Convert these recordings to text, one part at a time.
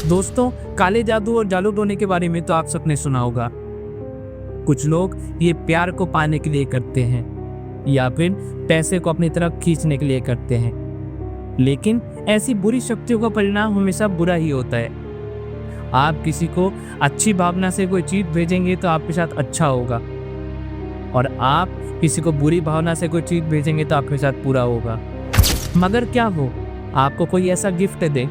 दोस्तों, काले जादू और जादू टोने के बारे में तो आप सबने सुना होगा। कुछ लोग ये प्यार को पाने के लिए करते हैं या फिर पैसे को अपनी तरफ खींचने के लिए करते हैं, लेकिन ऐसी बुरी शक्तियों का परिणाम हमेशा बुरा ही होता है। आप किसी को अच्छी भावना से कोई चीज भेजेंगे तो आपके साथ अच्छा होगा, और आप किसी को बुरी भावना से कोई चीज भेजेंगे तो आपके साथ बुरा होगा। मगर क्या हो, आपको कोई ऐसा गिफ्ट दे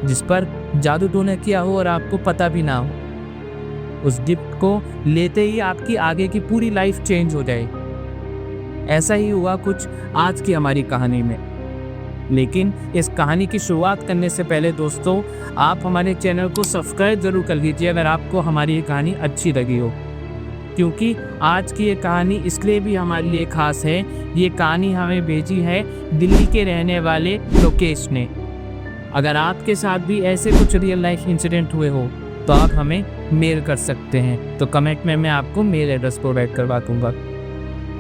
जिस पर जादू टोना किया हो और आपको पता भी ना हो। उस गिफ्ट को लेते ही आपकी आगे की पूरी लाइफ चेंज हो जाए। ऐसा ही हुआ कुछ आज की हमारी कहानी में। लेकिन इस कहानी की शुरुआत करने से पहले दोस्तों, आप हमारे चैनल को सब्सक्राइब जरूर कर लीजिए अगर आपको हमारी ये कहानी अच्छी लगी हो, क्योंकि आज की ये कहानी इसलिए भी हमारे लिए खास है। ये कहानी हमें भेजी है दिल्ली के रहने वाले लोकेश ने। अगर आपके साथ भी ऐसे कुछ रियल लाइफ इंसिडेंट हुए हो तो आप हमें मेल कर सकते हैं, तो कमेंट में मैं आपको मेल एड्रेस प्रोवाइड करवा दूंगा।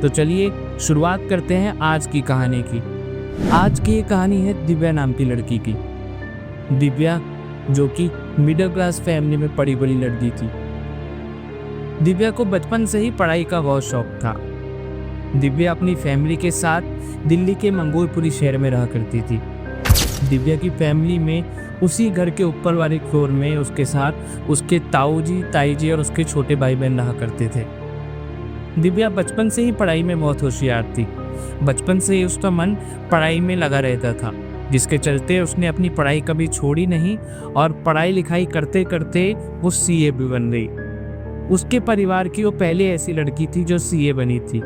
तो चलिए शुरुआत करते हैं आज की कहानी की। आज की ये कहानी है दिव्या नाम की लड़की की। दिव्या जो कि मिडिल क्लास फैमिली में पड़ी बड़ी लड़की थी। दिव्या को बचपन से ही पढ़ाई का बहुत शौक था। दिव्या अपनी फैमिली के साथ दिल्ली के मंगोलपुरी शहर में रहा करती थी। दिव्या की फैमिली में उसी घर के ऊपर वाले फ्लोर में उसके साथ उसके ताऊजी, ताईजी और उसके छोटे भाई बहन रहा करते थे। दिव्या बचपन से ही पढ़ाई में बहुत होशियार थी। बचपन से ही उसका मन पढ़ाई में लगा रहता था, जिसके चलते उसने अपनी पढ़ाई कभी छोड़ी नहीं और पढ़ाई लिखाई करते करते वो सीए भी बन गई। उसके परिवार की वो पहले ऐसी लड़की थी जो सीए बनी थी।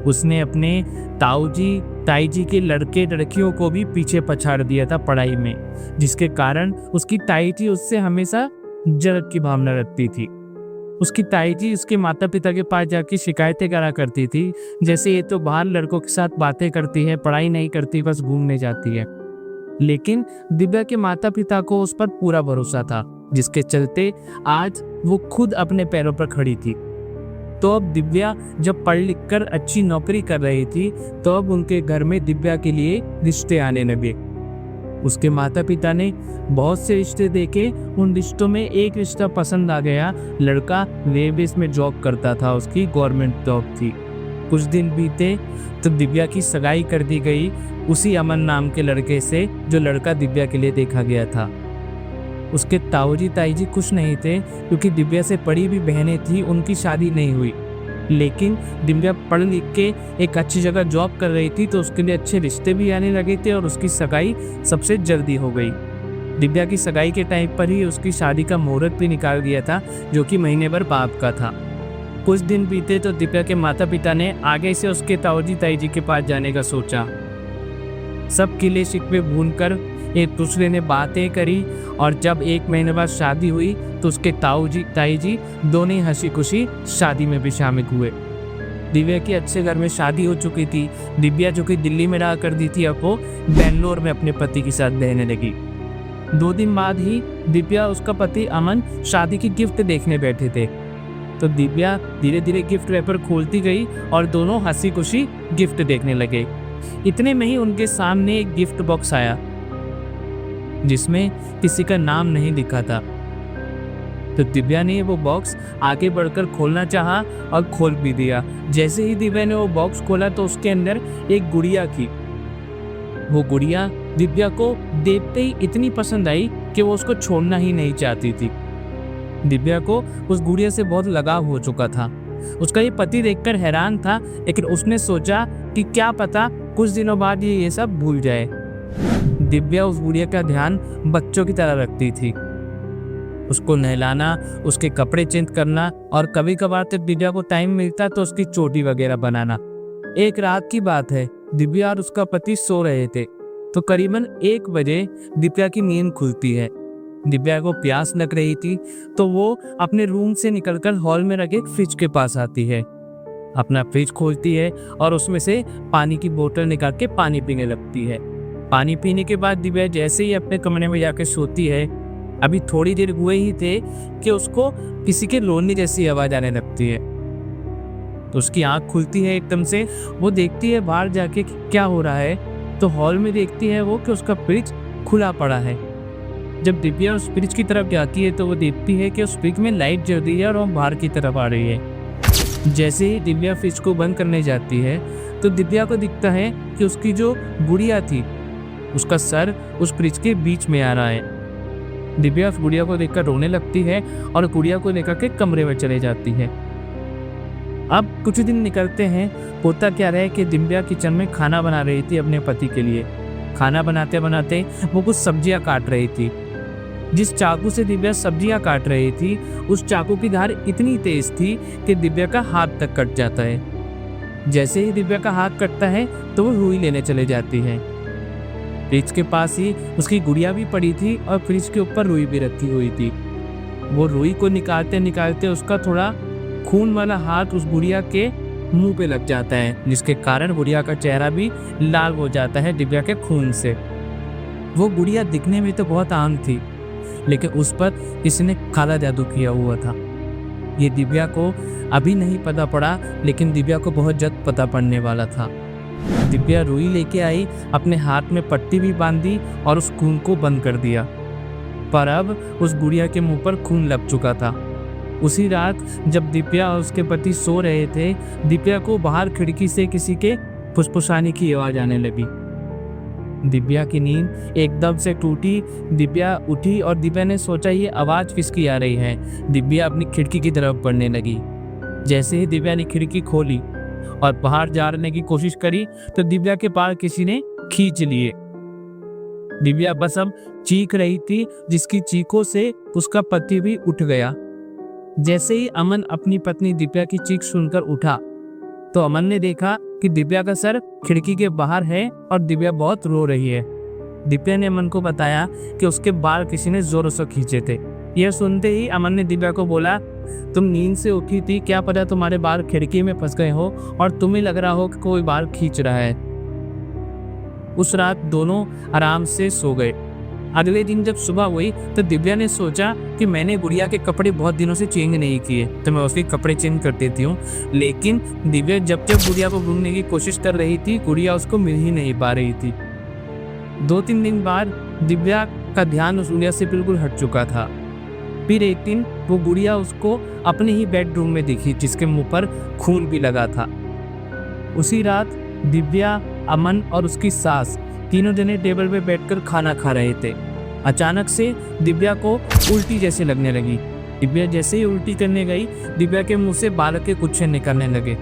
उसने अपने ताऊजी, ताईजी के लड़के लड़कियों को भी पीछे पछाड़ दिया था पढ़ाई में, जिसके कारण उसकी ताईजी उससे हमेशा जलन की भावना रखती थी। उसकी ताईजी उसके माता पिता के पास जाके शिकायतें करा करती थी, जैसे ये तो बाहर लड़कों के साथ बातें करती है, पढ़ाई नहीं करती, बस घूमने जाती है। लेकिन दिव्या के माता पिता को उस पर पूरा भरोसा था, जिसके चलते आज वो खुद अपने पैरों पर खड़ी थी। तो अब दिव्या जब पढ़ लिख कर अच्छी नौकरी कर रही थी, तो अब उनके घर में दिव्या के लिए रिश्ते आने लगे। उसके माता पिता ने बहुत से रिश्ते देखे। उन रिश्तों में एक रिश्ता पसंद आ गया। लड़का रेलवेज में जॉब करता था, उसकी गवर्नमेंट जॉब थी। कुछ दिन बीते तो दिव्या की सगाई कर दी गई उसी अमन नाम के लड़के से, जो लड़का दिव्या के लिए देखा गया था। उसके ताऊजी ताईजी खुश नहीं थे, क्योंकि दिव्या से बड़ी भी बहनें थी, उनकी शादी नहीं हुई। लेकिन दिव्या पढ़ लिख के एक अच्छी जगह जॉब कर रही थी, तो उसके लिए अच्छे रिश्ते भी आने लगे थे और उसकी सगाई सबसे जल्दी हो गई। दिव्या की सगाई के टाइम पर ही उसकी शादी का मुहूर्त भी निकाल दिया था, जो कि महीने भर बाद का था। कुछ दिन बीते तो दिव्या के माता पिता ने आगे से उसके ताऊजी ताईजी के पास जाने का सोचा। सब गिले शिकवे भूलकर एक दूसरे ने बातें करी, और जब एक महीने बाद शादी हुई तो उसके ताऊजी ताईजी दोनों हंसी खुशी शादी में भी शामिल हुए। दिव्या की अच्छे घर में शादी हो चुकी थी। दिव्या जो कि दिल्ली में रहा करती थी, अब वो बेंगलोर में अपने पति के साथ रहने लगी। 2 दिन बाद ही दिव्या उसका पति अमन शादी की गिफ्ट देखने बैठे थे। तो दिव्या धीरे धीरे गिफ्ट रैपर खोलती गई और दोनों हंसी खुशी गिफ्ट देखने लगे। इतने में ही उनके सामने एक गिफ्ट बॉक्स आया, जिसमें किसी का नाम नहीं लिखा था। तो दिव्या ने वो बॉक्स आगे बढ़कर खोलना चाहा और खोल भी दिया। जैसे ही दिव्या ने वो बॉक्स खोला तो उसके अंदर एक गुड़िया थी। वो गुड़िया दिव्या को देखते ही इतनी पसंद आई कि वो उसको छोड़ना ही नहीं चाहती थी। दिव्या को उस गुड़िया से बहुत लगाव हो चुका था। उसका ये पति देखकर हैरान था, लेकिन उसने सोचा कि क्या पता कुछ दिनों बाद ये सब भूल जाए। दिव्या उस गुड़िया का ध्यान बच्चों की तरह रखती थी। उसको नहलाना, उसके कपड़े चेंज करना, और कभी कभार जब दिव्या को टाइम मिलता तो उसकी चोटी वगैरह बनाना। एक रात की बात है, दिव्या और उसका पति सो रहे थे, तो करीबन 1 बजे दिव्या की नींद खुलती है। दिव्या को प्यास लग रही थी, तो वो अपने रूम से निकलकर हॉल में रखे फ्रिज के पास आती है। अपना फ्रिज खोलती है और उसमें से पानी की बोतल निकाल के पानी पीने लगती है। पानी पीने के बाद दिव्या जैसे ही अपने कमरे में जाकर सोती है, अभी थोड़ी देर हुए ही थे कि उसको किसी के रोने जैसी आवाज आने लगती है। तो उसकी आंख खुलती है एकदम से। वो देखती है बाहर जाके कि क्या हो रहा है, तो हॉल में देखती है वो कि उसका फ्रिज खुला पड़ा है। जब दिव्या उस फ्रिज की तरफ जाती है तो वो देखती है कि उस फ्रिज में लाइट जल रही है और वो बाहर की तरफ आ रही है। जैसे ही दिव्या फ्रिज को बंद करने जाती है तो दिव्या को दिखता है कि उसकी जो गुड़िया थी उसका सर उस फ्रिज के बीच में आ रहा है। दिव्या उस गुड़िया को देखकर रोने लगती है और गुड़िया को लेकर के कमरे में चले जाती है। अब कुछ दिन निकलते हैं। होता क्या रहा है कि दिव्या किचन में खाना बना रही थी अपने पति के लिए। खाना बनाते बनाते वो कुछ सब्जियां काट रही थी। जिस चाकू से दिव्या सब्जियां काट रही थी उस चाकू की धार इतनी तेज थी कि दिव्या का हाथ तक कट जाता है। जैसे ही दिव्या का हाथ कटता है तो वो रुई लेने चले जाती है। फ्रिज के पास ही उसकी गुड़िया भी पड़ी थी और फ्रिज के ऊपर रुई भी रखी हुई थी। वो रुई को निकालते निकालते उसका थोड़ा खून वाला हाथ उस गुड़िया के मुंह पे लग जाता है, जिसके कारण गुड़िया का चेहरा भी लाल हो जाता है दिव्या के खून से। वो गुड़िया दिखने में तो बहुत आम थी, लेकिन उस पर किसी ने काला जादू किया हुआ था। ये दिव्या को अभी नहीं पता पड़ा, लेकिन दिव्या को बहुत जल्द पता पड़ने वाला था। दिव्या रुई लेके आई, अपने हाथ में पट्टी भी बांधी और उस खून को बंद कर दिया। पर अब उस गुड़िया के मुंह पर खून लग चुका था। उसी रात जब दिव्या और उसके पति सो रहे थे, दिव्या को बाहर खिड़की से किसी के फुसफुसाने की आवाज आने लगी। दिव्या की नींद एकदम से टूटी। दिव्या उठी और दिव्या ने सोचा ये आवाज किसकी आ रही है। दिव्या अपनी खिड़की की तरफ बढ़ने लगी। जैसे ही दिव्या ने खिड़की खोली और बाहर जाने की कोशिश करी तो दिव्या के बाल किसी ने खींच लिए। दिव्या बस अब चीख रही थी, जिसकी चीखों से उसका पति भी उठ गया। जैसे ही अमन अपनी पत्नी दिव्या की चीख सुनकर उठा तो अमन ने देखा कि दिव्या का सर खिड़की के बाहर है और दिव्या बहुत रो रही है। दिव्या ने अमन को बताया कि उसके बाल किसी ने जोरों से खींचे थे। यह सुनते ही अमन ने दिव्या को बोला, तुम नींद से उठी थी, क्या पता तुम्हारे बाल खिड़की में फंस गए हो और तुम्हें लग रहा हो कि कोई बाल खींच रहा है। उस रात दोनों आराम से सो गए। अगले दिन जब सुबह हुई तो दिव्या ने सोचा कि मैंने गुड़िया के कपड़े बहुत दिनों से चेंज नहीं किए, तो मैं उसके कपड़े चेंज कर देती हूँ। लेकिन दिव्या जब जब गुड़िया को ढूंढने की कोशिश कर रही थी, गुड़िया उसको मिल ही नहीं पा रही थी। 2-3 दिन बाद दिव्या का ध्यान उस गुड़िया से बिल्कुल हट चुका था। फिर एक दिन वो गुड़िया उसको अपने ही बेडरूम में दिखी, जिसके मुंह पर खून भी लगा था। उसी रात दिव्या, अमन और उसकी सास तीनों जने टेबल पे बैठकर खाना खा रहे थे। अचानक से दिव्या को उल्टी जैसे लगने लगी। दिव्या जैसे ही उल्टी करने गई, दिव्या के मुंह से बाल के गुच्छे निकलने लगे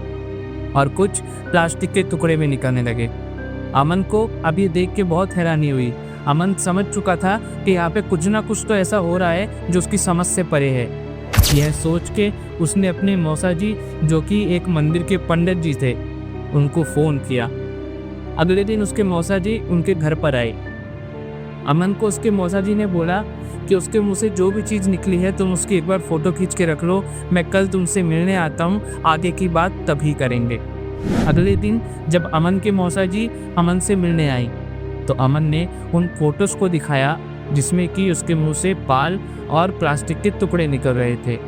और कुछ प्लास्टिक के टुकड़े भी निकलने लगे। अमन को अब ये देख के बहुत हैरानी हुई। अमन समझ चुका था कि यहाँ पे कुछ ना कुछ तो ऐसा हो रहा है जो उसकी समझ से परे है। यह सोच के उसने अपने मौसा जी, जो कि एक मंदिर के पंडित जी थे, उनको फोन किया। अगले दिन उसके मौसा जी उनके घर पर आए। अमन को उसके मौसा जी ने बोला कि उसके मुंह से जो भी चीज़ निकली है तुम उसकी एक बार फोटो खींच के रख लो, मैं कल तुमसे मिलने आता हूँ, आगे की बात तभी करेंगे। अगले दिन जब अमन के मौसा जी अमन से मिलने आई तो अमन ने उन फोटोज को दिखाया जिसमें कि उसके मुंह से बाल और प्लास्टिक के टुकड़े निकल रहे थे।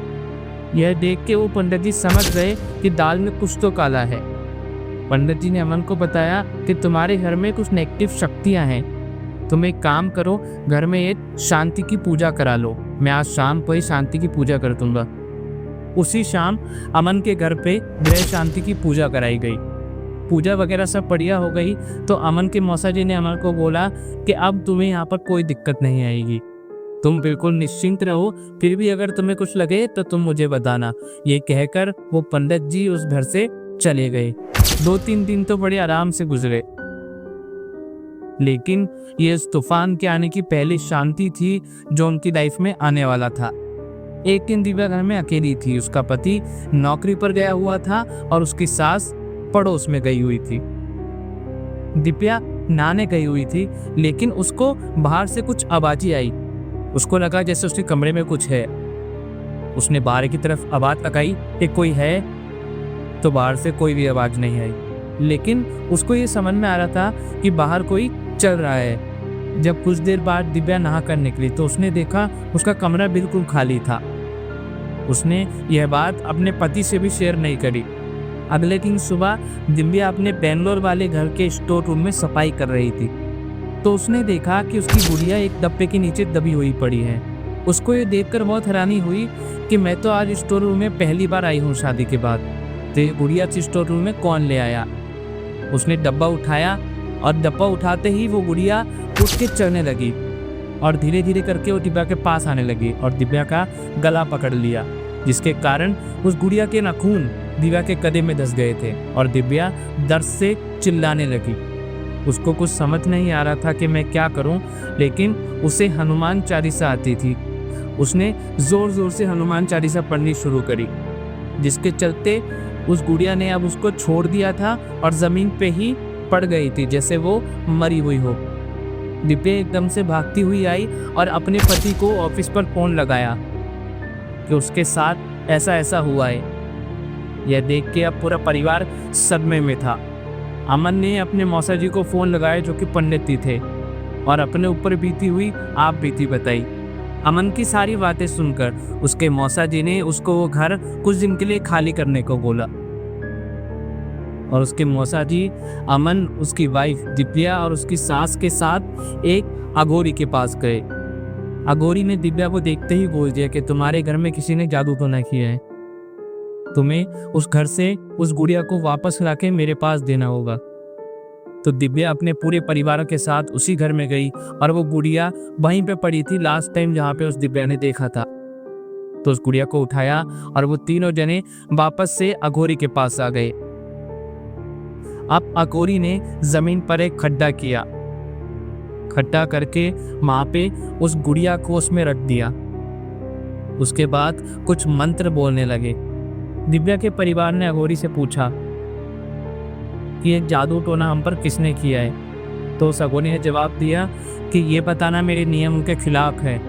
यह देख के वो पंडित जी समझ गए कि दाल में कुछ तो काला है। पंडित जी ने अमन को बताया कि तुम्हारे घर में कुछ नेगेटिव शक्तियां हैं, तुम एक काम करो, घर में एक शांति की पूजा करा लो, मैं आज शाम को ही शांति की पूजा कर दूंगा। उसी शाम अमन के घर पे गृह शांति की पूजा कराई गई। पूजा वगैरह सब बढ़िया हो गई तो अमन के मौसा जी ने अमन को बोला कि अब तुम्हें यहाँ पर कोई दिक्कत नहीं आएगी, तुम बिल्कुल निश्चिंत रहो, फिर भी अगर तुम्हें कुछ लगे तो तुम मुझे बताना। ये कहकर वो पंडित जी उस घर से चले गए। 2-3 दिन तो बड़े आराम से गुजरे, लेकिन ये इस तूफान के आने की पहली शांति थी जो उनकी लाइफ में आने वाला था। एक दिन दिव्या घर में अकेली थी। उसका पति नौकरी पर गया हुआ था और उसकी सास पड़ोस में गई हुई थी। दिव्या नहाने गई हुई थी, लेकिन उसको बाहर से कुछ आवाज़ें आई। उसको लगा जैसे उसके कमरे में कुछ है। उसने बाहर की तरफ आवाज़ लगाई कि कोई है, तो बाहर से कोई भी आवाज़ नहीं आई। लेकिन उसको ये समझ में आ रहा था कि बाहर कोई चल रहा है। जब कुछ देर बाद दिव्या नहा कर निकली तो उसने देखा उसका कमरा बिल्कुल खाली था। उसने यह बात अपने पति से भी शेयर नहीं करी। अगले दिन सुबह दिव्या अपने बेंगलोर वाले घर के स्टोर रूम में सफाई कर रही थी। तो उसने देखा कि उसकी गुड़िया एक डब्बे के नीचे दबी हुई पड़ी है। उसको ये देखकर बहुत हैरानी हुई कि मैं तो आज स्टोर रूम में पहली बार आई हूँ शादी के बाद, तो ये गुड़िया स्टोर रूम में कौन ले आया। उसने डब्बा उठाया और डब्बा उठाते ही वो गुड़िया उठ के चलने लगी और धीरे धीरे करके वो दिव्या के पास आने लगी और दिव्या का गला पकड़ लिया, जिसके कारण उस गुड़िया के नाखून दिव्या के गले में धंस गए थे और दिव्या दर्द से चिल्लाने लगी। उसको कुछ समझ नहीं आ रहा था कि मैं क्या करूं, लेकिन उसे हनुमान चालीसा आती थी। उसने जोर जोर से हनुमान चालीसा पढ़नी शुरू करी, जिसके चलते उस गुड़िया ने अब उसको छोड़ दिया था और जमीन पे ही पड़ गई थी जैसे वो मरी हुई हो। दिव्या एकदम से भागती हुई आई और अपने पति को ऑफिस पर फोन लगाया कि उसके साथ ऐसा ऐसा हुआ है। यह देख के अब पूरा परिवार सदमे में था। अमन ने अपने मौसा जी को फोन लगाया जो कि पंडित जी थे और अपने ऊपर बीती हुई आप बीती बताई। अमन की सारी बातें सुनकर उसके मौसा जी ने उसको वो घर कुछ दिन के लिए खाली करने को बोला और उसके मौसा जी अमन, उसकी वाइफ दिव्या और उसकी सास के साथ एक अघोरी के पास गए। अघोरी ने दिव्या को देखते ही बोल दिया कि तुम्हारे घर में किसी ने जादू टोना किया है, तुम्हें उस घर से उस गुड़िया को वापस लाके मेरे पास देना होगा। तो दिव्या अपने पूरे परिवार के साथ उसी घर में गई और वो गुड़िया वहीं पे पड़ी थी लास्ट टाइम जहाँ पे उस दिव्या ने देखा था। तो उस गुड़िया को उठाया और वो तीनों जने वापस से अघोरी के पास आ गए। अब अघोरी ने जमीन पर एक खड्डा किया, खड्डा करके वहां पे उस गुड़िया को उसमें रख दिया। उसके बाद कुछ मंत्र बोलने लगे। दिव्या के परिवार ने अघोरी से पूछा कि ये जादू टोना हम पर किसने किया है। तो उस अघोरी ने जवाब दिया कि ये बताना मेरे नियम के खिलाफ है।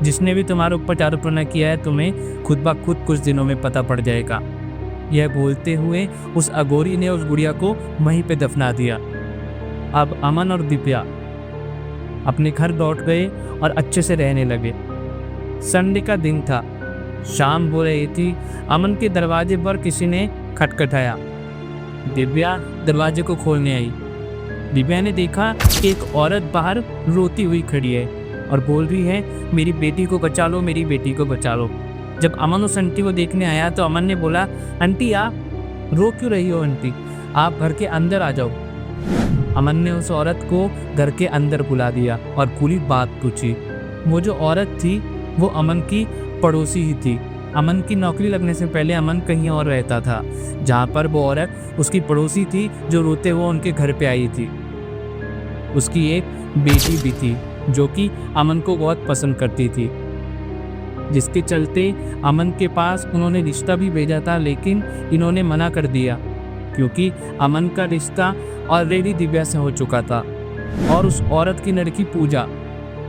जिसने भी तुम्हारे ऊपर जादू टोना किया है तुम्हें खुद ब खुद कुछ दिनों में पता पड़ जाएगा। यह बोलते हुए उस अघोरी ने उस गुड़िया को वहीं पे दफना दिया। अब अमन और दिव्या अपने घर लौट गए और अच्छे से रहने लगे। संडे का दिन था, शाम हो रही थी। अमन के दरवाजे पर किसी ने खटखटाया। दिव्या दरवाजे को खोलने आई। दिव्या ने देखा कि एक औरत बाहर रोती हुई खड़ी है और बोल रही है मेरी बेटी को बचा लो, मेरी बेटी को बचा लो। जब अमन उस आंटी को देखने आया तो अमन ने बोला आंटी आप रो क्यों रही हो आंटी, आप घर के अंदर आ जाओ। अमन ने उस औरत को घर के अंदर बुला दिया और पूरी बात पूछी। वो जो औरत थी वो अमन की पड़ोसी ही थी। अमन की नौकरी लगने से पहले अमन कहीं और रहता था, जहाँ पर वो औरत उसकी पड़ोसी थी जो रोते हुए उनके घर पे आई थी। उसकी एक बेटी भी थी जो कि अमन को बहुत पसंद करती थी, जिसके चलते अमन के पास उन्होंने रिश्ता भी भेजा था, लेकिन इन्होंने मना कर दिया क्योंकि अमन का रिश्ता ऑलरेडी दिव्या से हो चुका था। और उस औरत की लड़की पूजा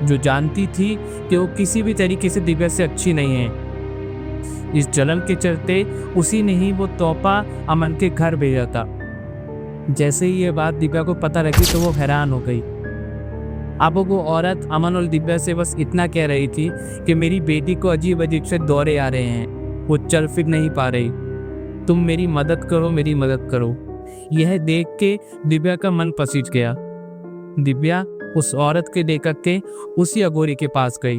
जो जानती थी कि वो किसी भी तरीके से दिव्या से अच्छी नहीं है, इस जलन के चलते उसी ने ही वो तोहफा अमन के घर भेजा था। जैसे ही ये बात दिव्या को पता लगी तो वो हैरान हो गई। अब वो औरत अमन और दिव्या से बस इतना कह रही थी कि मेरी बेटी को अजीब अजीब से दौरे आ रहे हैं, वो चल फिर नहीं पा रही, तुम मेरी मदद करो, मेरी मदद करो। यह देख के दिव्या का मन पसीज गया। दिव्या उस औरत के लेकर के उसी अघोरी के पास गई।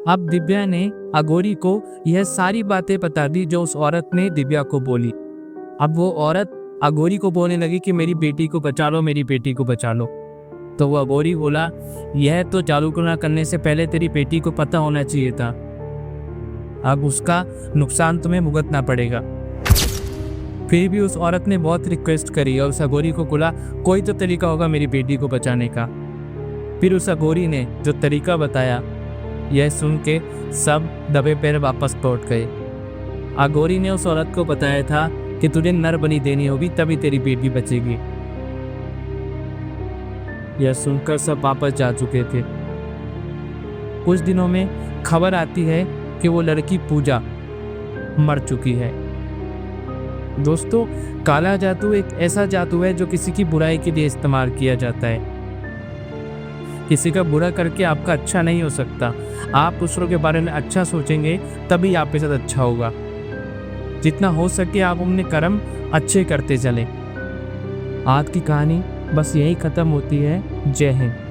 अब दिव्या ने अघोरी को यह सारी बातें बता दी जो उस औरत ने दिव्या को बोली। अब वो औरत अघोरी को बोलने लगी कि मेरी बेटी को बचा लो, मेरी बेटी को बचा लो। तो वो अघोरी बोला यह तो जादू टोना करने से पहले तेरी बेटी को पता होना चाहिए था, अब उसका नुकसान तुम्हें भुगतना पड़ेगा। फिर भी उस औरत ने बहुत रिक्वेस्ट करी और उस अघोरी को बोला कोई तो तरीका होगा मेरी बेटी को बचाने का। फिर उस अघोरी ने जो तरीका बताया, यह सुन के सब दबे पैर वापस लौट गए। अघोरी ने उस औरत को बताया था कि तुझे नर बलि देनी होगी तभी तेरी बेटी बचेगी। यह सुनकर सब वापस जा चुके थे। कुछ दिनों में खबर आती है कि वो लड़की पूजा मर चुकी है। दोस्तों, काला जादू एक ऐसा जादू है जो किसी की बुराई के लिए इस्तेमाल किया जाता है। किसी का बुरा करके आपका अच्छा नहीं हो सकता। आप दूसरों के बारे में अच्छा सोचेंगे तभी आपके साथ अच्छा होगा। जितना हो सके आप अपने कर्म अच्छे करते चलें। आज की कहानी बस यही खत्म होती है। जय हिंद।